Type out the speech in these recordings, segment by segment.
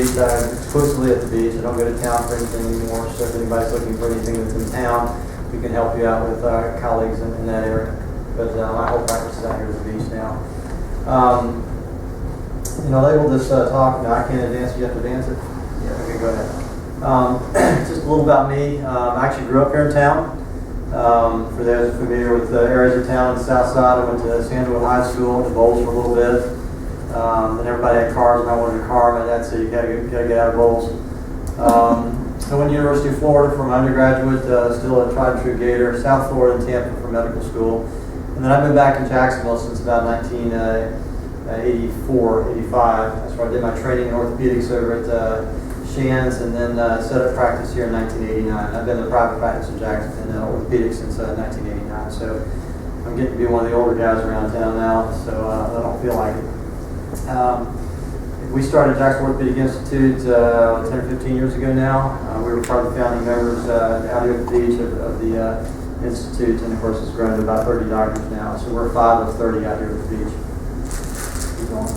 beach. I'm exclusively at the beach. I don't go to town for anything anymore. So if anybody's looking for anything that's in town, we can help you out with colleagues in that area. But my whole practice is out here at the beach now. Label this talk. No, I can't advance. You have to advance it? Yeah, okay, go ahead. Just a little about me. I actually grew up here in town. For those familiar with the areas of town on the south side, I went to Sandwood High School, went to Bowles for a little bit. Then everybody had cars, and I wanted a car. My dad said, you gotta get out of Bowles. I went to University of Florida for my undergraduate, still a tried and true Gator, South Florida and Tampa for medical school. And then I've been back in Jacksonville since about 1984, 85. That's where I did my training in orthopedics over at Shands, and then set up practice here in 1989. I've been in private practice in Jacksonville in orthopedics since 1989. So I'm getting to be one of the older guys around town now, so I don't feel like it. We started Jacksonville Orthopedic Institute 10 or 15 years ago now. We were part of the founding members out here at the beach of the Institute, and of course it's grown to about 30 doctors now. So we're 5 of 30 out here at the beach. Keep going.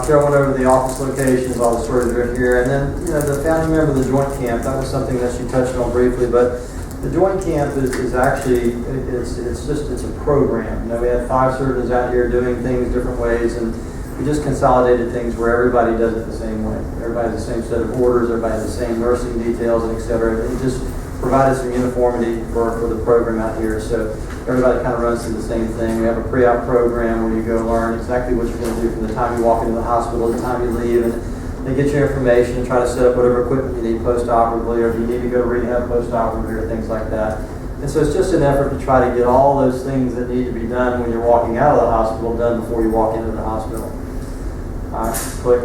Carol went over the office locations, all the stories right here, and then the founding member of the Joint Camp. That was something that she touched on briefly, but the Joint Camp is actually it's a program. We had 5 surgeons out here doing things different ways, and we just consolidated things where everybody does it the same way. Everybody has the same set of orders, everybody has the same nursing details, and et cetera. It just provided some uniformity for the program out here. So everybody kind of runs through the same thing. We have a pre-op program where you go learn exactly what you're going to do from the time you walk into the hospital to the time you leave, and they get your information and try to set up whatever equipment you need post-operatively, or if you need to go to rehab post-operatively or things like that. And so it's just an effort to try to get all those things that need to be done when you're walking out of the hospital done before you walk into the hospital. All right, click.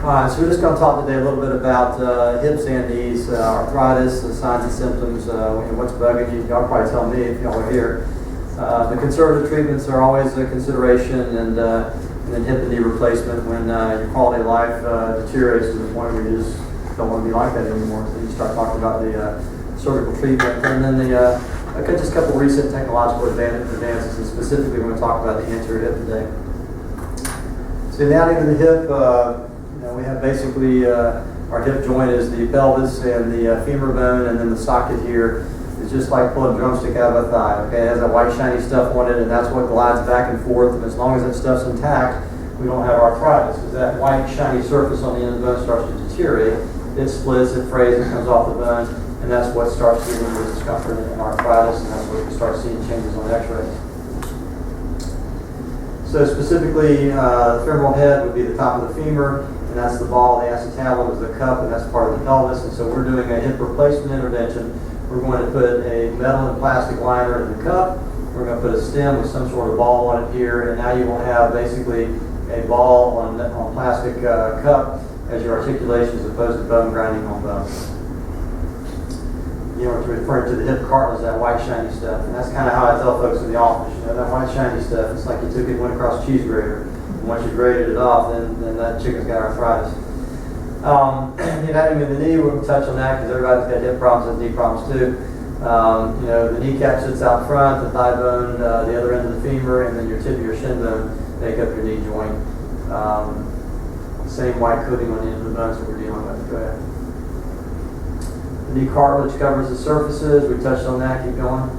All right, so we're just going to talk today a little bit about hips and knees, arthritis, the signs and symptoms, what's bugging you. Y'all probably tell me if y'all are here. The conservative treatments are always a consideration, and then hip and knee replacement when your quality of life deteriorates to the point where you just don't want to be like that anymore. So you start talking about the surgical treatment, and then just a couple recent technological advances, and specifically we're going to talk about the anterior hip today. So the anatomy of the hip, we have basically our hip joint is the pelvis and the femur bone, and then the socket here is just like pulling a drumstick out of a thigh. Okay, it has that white shiny stuff on it, and that's what glides back and forth. And as long as that stuff's intact, we don't have arthritis. As that white shiny surface on the end of the bone starts to deteriorate, it splits, it frays, it comes off the bone, and that's what starts giving the discomfort and arthritis, and that's what we start seeing changes on X-rays. So specifically, the femoral head would be the top of the femur, and that's the ball. The acetabulum is the cup, and that's part of the pelvis. And so we're doing a hip replacement intervention. We're going to put a metal and plastic liner in the cup. We're going to put a stem with some sort of ball on it here, and now you will have basically a ball on plastic cup as your articulation, as opposed to bone grinding on bone. Referring to the hip cartilage, that white shiny stuff, and that's kind of how I tell folks in the office. That white shiny stuff, it's like you took it and went across a cheese grater. And once you grated it off, then that chicken's got arthritis. The anatomy of the knee, we'll touch on that because everybody's got hip problems and knee problems too. The kneecap sits out front, the thigh bone, the other end of the femur, and then your tip of your shin bone make up your knee joint. Same white coating on the end of the bones that we're dealing with. Go ahead. The knee cartilage covers the surfaces. We touched on that. Keep going.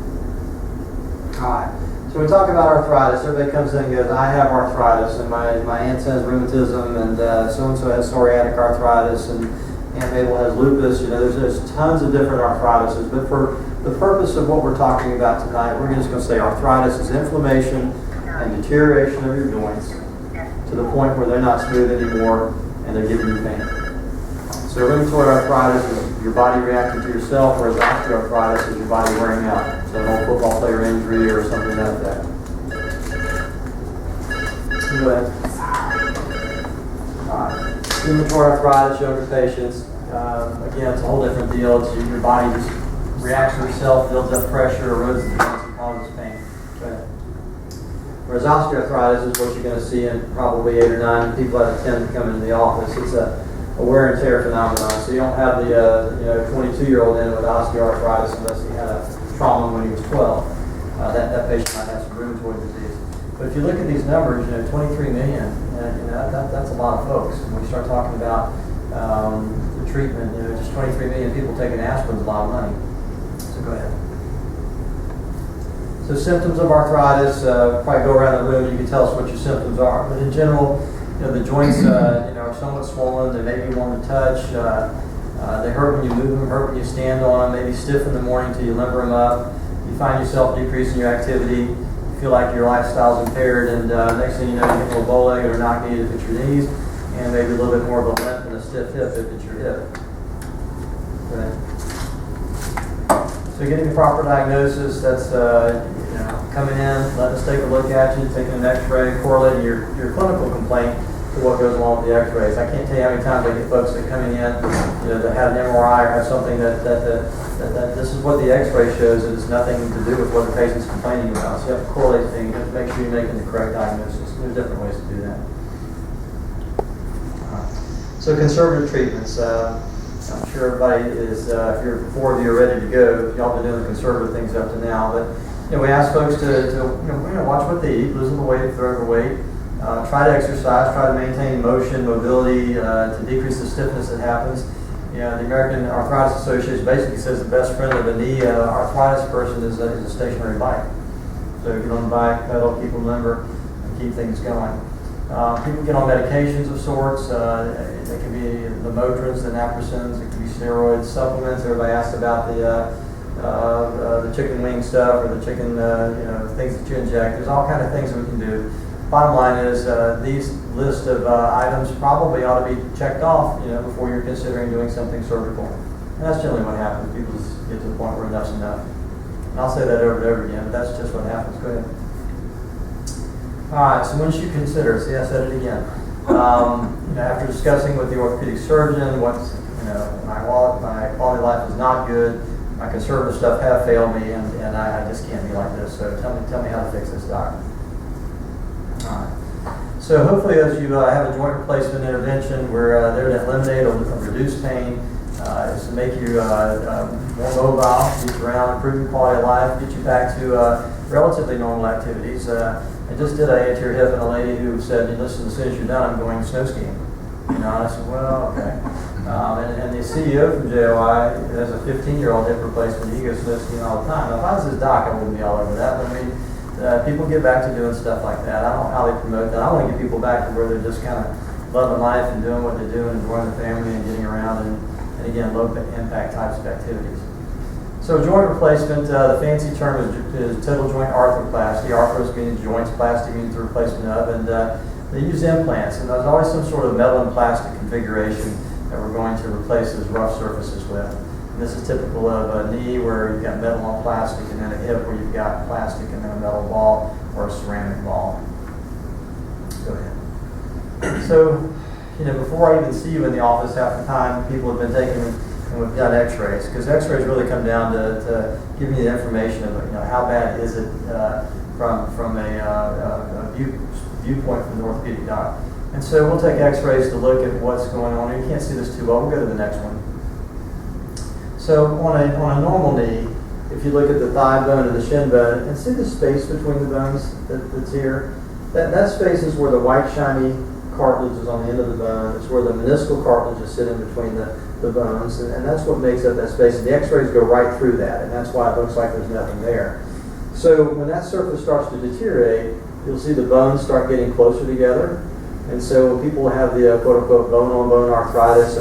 All right. So when we talk about arthritis, everybody comes in and goes, I have arthritis, and my aunt has rheumatism, and so-and-so has psoriatic arthritis, and Aunt Mabel has lupus. There's tons of different arthritises. But for the purpose of what we're talking about tonight, we're just going to say arthritis is inflammation and deterioration of your joints to the point where they're not smooth anymore, and they're giving you pain. So rheumatoid arthritis is your body reacting to yourself, whereas osteoarthritis is your body wearing out. So an old football player injury or something like that. Go ahead. All right. Rheumatoid arthritis, younger patients, again, it's a whole different deal. It's your body just reacts to itself, builds up pressure, erodes the joints, and causes pain. Go ahead. Whereas osteoarthritis is what you're going to see in probably 8 or 9 people out of 10 that come into the office. It's a wear and tear phenomenon. So you don't have the 22-year-old in with osteoarthritis unless he had a trauma when he was 12. That patient might have some rheumatoid disease. But if you look at these numbers, 23 million, that's a lot of folks. When we start talking about the treatment, just 23 million people taking aspirin is a lot of money. So go ahead. So symptoms of arthritis, probably go around the room, you can tell us what your symptoms are. But in general, the joints are somewhat swollen, they may be warm to touch, they hurt when you move them, hurt when you stand on them, maybe stiff in the morning until you limber them up. You find yourself decreasing your activity, you feel like your lifestyle's impaired, and next thing you know, you get a little bow leg or knock knee if it's your knees, and maybe a little bit more of a limp and a stiff hip if it's your hip. Okay. So getting the proper diagnosis, that's coming in, letting us take a look at you, taking an x-ray, correlating your clinical complaint to what goes along with the x-rays. I can't tell you how many times I get folks that are coming in, that have an MRI or have something that this is what the x-ray shows, and it's nothing to do with what the patient's complaining about. So you have to correlate things, you have to make sure you're making the correct diagnosis. There's different ways to do that. So conservative treatments. I'm sure everybody is, if you're 4 of you are ready to go, y'all been doing the conservative things up to now, but we ask folks to watch what they eat, lose a little weight if they're overweight, try to exercise, try to maintain motion, mobility, to decrease the stiffness that happens. The American Arthritis Association basically says the best friend of a knee arthritis person is a stationary bike. So get on the bike, pedal, keep them limber, and keep things going. People get on medications of sorts. They can be the Motrins, the naproxens, it can be steroids, supplements. Everybody asks about the chicken wing stuff or the chicken, things that you inject. There's all kind of things that we can do. Bottom line is these list of items probably ought to be checked off, before you're considering doing something surgical. And that's generally what happens. People just get to the point where enough's enough. And I'll say that over and over again, but that's just what happens. Go ahead. All right, so once you consider, see I said it again, after discussing with the orthopedic surgeon what's, my quality of life is not good, my conservative stuff have failed me, and I just can't be like this, so tell me how to fix this, doc. All right. So hopefully as you have a joint replacement intervention, we're there to eliminate or reduce pain, is to make you more mobile, get you around, improve your quality of life, get you back to relatively normal activities. I just did an anterior hip and a lady who said, listen, as soon as you're done, I'm going snow skiing. And I said, well, okay. And the CEO from JOI has a 15-year-old hip replacement. He goes snow skiing all the time. Now, if I was his doc, I wouldn't be all over that. But I mean, people get back to doing stuff like that. I don't know how they promote that. I want to get people back to where they're just kind of loving life and doing what they do and enjoying the family and getting around and again, low impact types of activities. So joint replacement, the fancy term is total joint arthroplasty. Arthros means joints, plastic means the replacement of, and they use implants. And there's always some sort of metal and plastic configuration that we're going to replace those rough surfaces with. And this is typical of a knee where you've got metal on plastic, and then a hip where you've got plastic and then a metal ball or a ceramic ball. Go ahead. So, before I even see you in the office, half the time people have been taking and we've done x-rays, because x-rays really come down to giving you the information of how bad is it from a viewpoint from the orthopedic doc. And so we'll take x-rays to look at what's going on. You can't see this too well. We'll go to the next one. So on a normal knee, if you look at the thigh bone and the shin bone, and see the space between the bones that's here? That space is where the white shiny cartilage is on the end of the bone. It's where the meniscal cartilages sit in between the bones, and that's what makes up that space. And the x-rays go right through that, and that's why it looks like there's nothing there. So when that surface starts to deteriorate, you'll see the bones start getting closer together. And so when people have the quote-unquote bone-on-bone arthritis,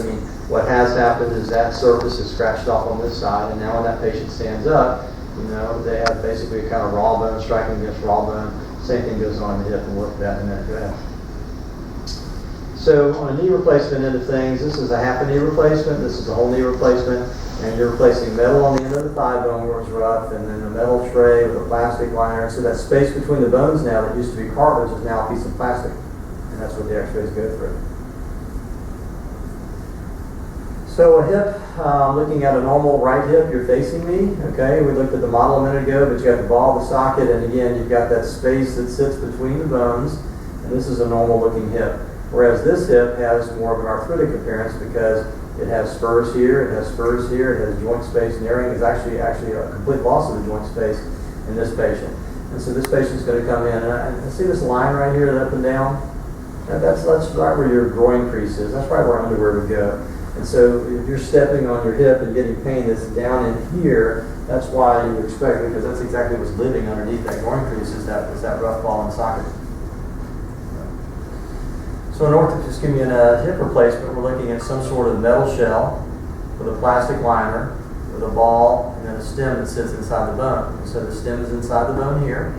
what has happened is that surface is scratched off on this side, and now when that patient stands up, they have basically a kind of raw bone striking against raw bone. Same thing goes on in the hip, and we'll look at that in a minute. Go ahead. So on a knee replacement end of things, this is a half a knee replacement, this is a whole knee replacement, and you're replacing metal on the end of the thigh bone where it's rough, and then a metal tray with a plastic liner. So that space between the bones now that used to be cartilage is now a piece of plastic, and that's what the x-rays go through. So a hip, looking at a normal right hip, you're facing me, okay? We looked at the model a minute ago, but you got the ball, the socket, and again, you've got that space that sits between the bones, and this is a normal looking hip. Whereas this hip has more of an arthritic appearance because it has spurs here, it has spurs here, it has joint space narrowing. It's actually a complete loss of the joint space in this patient. And so this patient's going to come in, and I see this line right here, that up and down. And that's right where your groin crease is. That's right where underwear would go. And so if you're stepping on your hip and getting pain that's down in here, that's why you would expect it, because that's exactly what's living underneath that groin crease is that rough ball and socket. So in orthopedic ischemia hip replacement, we're looking at some sort of metal shell with a plastic liner, with a ball, and then a stem that sits inside the bone. And so the stem is inside the bone here,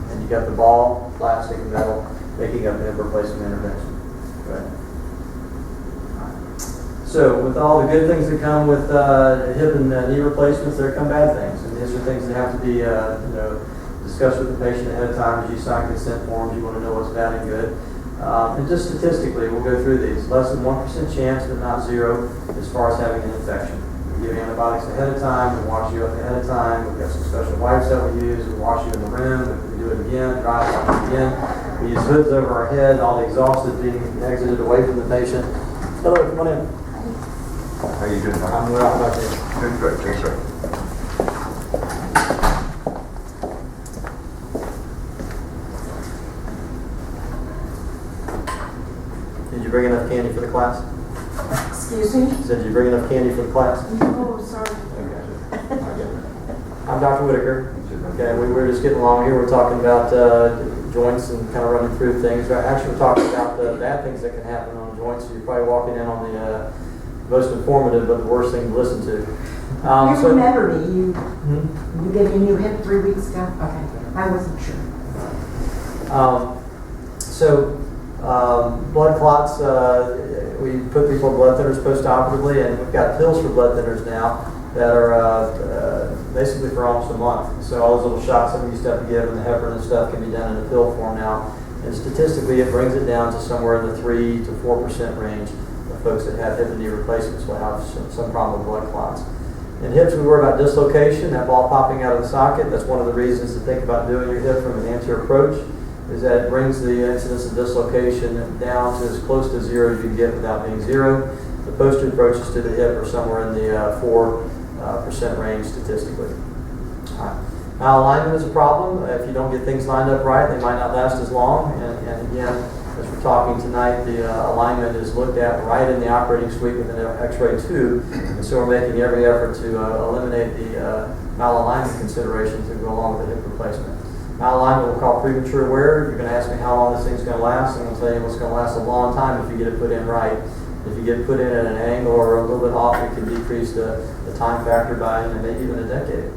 and you got the ball, plastic, and metal making up the hip replacement intervention. Right. So with all the good things that come with hip and knee replacements, there come bad things. And these are things that have to be discussed with the patient ahead of time as you sign consent forms. You want to know what's bad and good. And just statistically, we'll go through these. Less than 1% chance, but not zero, as far as having an infection. We give antibiotics ahead of time. We wash you up ahead of time. We've got some special wipes that we use. We wash you in the rim. We do it again, dry it out again. We use hoods over our head. All the exhaust is being exited away from the patient. Hello, come on in. How you doing, Doc? I'm well. How about you? Good, good. Thanks, sir. Did you bring enough candy for the class? Excuse me? Did you bring enough candy for the class? Oh, sorry. I'm Dr. Whitaker. Okay, we're just getting along here. We're talking about joints and kind of running through things. Actually, we're talking about the bad things that can happen on joints. So you're probably walking in on the most informative, but the worst thing to listen to. You remember me. You gave me a new hip 3 weeks ago? Okay. I wasn't sure. Blood clots, we put people on blood thinners post-operatively, and we've got pills for blood thinners now that are basically for almost a month. So all those little shots that we used to have to give and the heparin and stuff can be done in a pill form now. And statistically, it brings it down to somewhere in the 3 to 4% range of folks that have hip and knee replacements will have some problem with blood clots. In hips, we worry about dislocation, that ball popping out of the socket. That's one of the reasons to think about doing your hip from an anterior approach, is that it brings the incidence of dislocation down to as close to zero as you can get without being zero. The posterior approaches to the hip are somewhere in the 4% range statistically. Malalignment is a problem. If you don't get things lined up right, they might not last as long. And again, as we're talking tonight, the alignment is looked at right in the operating suite with an X-ray tube. And so we're making every effort to eliminate the malalignment considerations that go along with the hip replacement. Malalignment we'll call premature wear. You're going to ask me how long this thing's going to last. I'm going to tell you it's going to last a long time if you get it put in right. If you get it put in at an angle or a little bit off, it can decrease the time factor by maybe even a decade.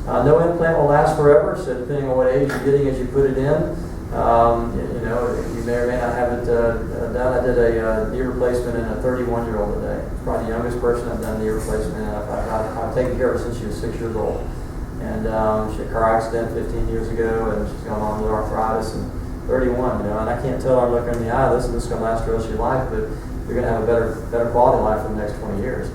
No implant will last forever, so depending on what age you're getting as you put it in, you may or may not have it done. I did a knee replacement in a 31-year-old today. It's probably the youngest person I've done knee replacement in. I've taken care of her since she was 6 years old. And she had a car accident 15 years ago, and she's gone on with arthritis, and 31, and I can't tell her, I'm looking in the eye, this is going to last the rest of your life, but you're going to have a better quality of life for the next 20 years.